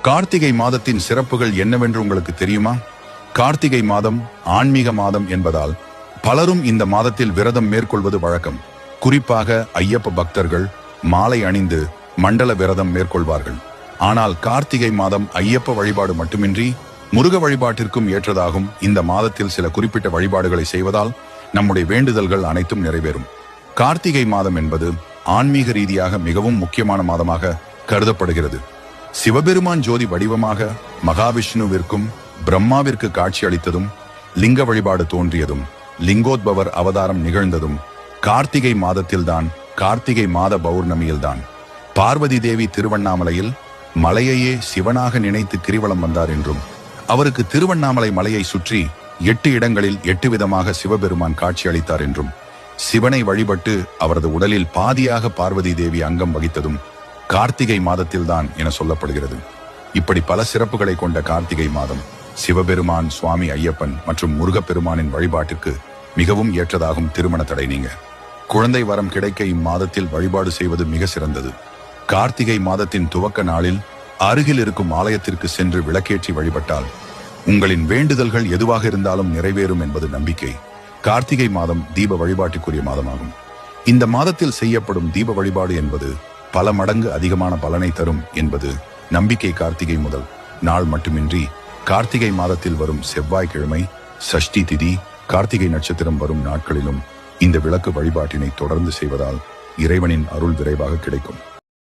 கார்த்திகை மாதத்தின் சிறப்புகள் என்னவென்று உங்களுக்கு தெரியுமா? கார்த்திகை மாதம் ஆன்மீக மாதம் என்பதால் பலரும் இந்த மாதத்தில் விரதம் மேற்கொள்வது வழக்கம். குறிப்பாக ஐயப்ப பக்தர்கள் மாலை அணிந்து மண்டல விரதம் மேற்கொள்வார்கள். ஆனால் கார்த்திகை மாதம் ஐயப்ப வழிபாடு மட்டுமின்றி முருக வழிபாட்டிற்கும் ஏற்றதாகும். இந்த மாதத்தில் சில குறிப்பிட்ட வழிபாடுகளை செய்வதால் நம்முடைய வேண்டுதல்கள் அனைத்தும் நிறைவேறும். கார்த்திகை மாதம் என்பது ஆன்மீக ரீதியாக மிகவும் முக்கியமான மாதமாக கருதப்படுகிறது. சிவபெருமான் ஜோதி வடிவமாக மகாவிஷ்ணுவிற்கும் பிரம்மாவிற்கு காட்சி அளித்ததும், லிங்க வழிபாடு தோன்றியதும், லிங்கோத்பவர் அவதாரம் நிகழ்ந்ததும் கார்த்திகை மாதத்தில்தான். கார்த்திகை மாத பௌர்ணமியில்தான் பார்வதி தேவி திருவண்ணாமலையில் மலையையே சிவனாக நினைத்து கிரிவலம் வந்தார் என்றும், அவருக்கு திருவண்ணாமலை மலையை சுற்றி 8 இடங்களில் 8 விதமாக சிவபெருமான் காட்சி அளித்தார் என்றும், சிவனை வழிபட்டு அவரது உடலில் பாதியாக பார்வதி தேவி அங்கம் வகித்ததும் கார்த்திகை மாதத்தில்தான் என சொல்லப்படுகிறது. இப்படி பல சிறப்புகளை கொண்ட கார்த்திகை மாதம் சிவபெருமான், சுவாமி ஐயப்பன் மற்றும் முருகப்பெருமானின் வழிபாட்டிற்கு மிகவும் ஏற்றதாகும். திருமண தடை நீங்க குழந்தை வரம் கிடைக்க இம்மாதத்தில் வழிபாடு செய்வது மிக சிறந்தது. கார்த்திகை மாதத்தின் துவக்க நாளில் அருகில் இருக்கும் ஆலயத்திற்கு சென்று விளக்கேற்றி வழிபட்டால் உங்களின் வேண்டுதல்கள் எதுவாக இருந்தாலும் நிறைவேறும் என்பது நம்பிக்கை. கார்த்திகை மாதம் தீப வழிபாட்டுக்குரிய மாதமாகும். இந்த மாதத்தில் செய்யப்படும் தீப வழிபாடு என்பது பல மடங்கு அதிகமான பலனை தரும் என்பது நம்பிக்கை. கார்த்திகை முதல் நாள் மட்டுமின்றி கார்த்திகை மாதத்தில் வரும் செவ்வாய்க்கிழமை, சஷ்டி திதி, கார்த்திகை நட்சத்திரம் வரும் நாட்களிலும் இந்த விளக்கு வழிபாட்டினை தொடர்ந்து செய்வதால் இறைவனின் அருள் விரைவாக கிடைக்கும்.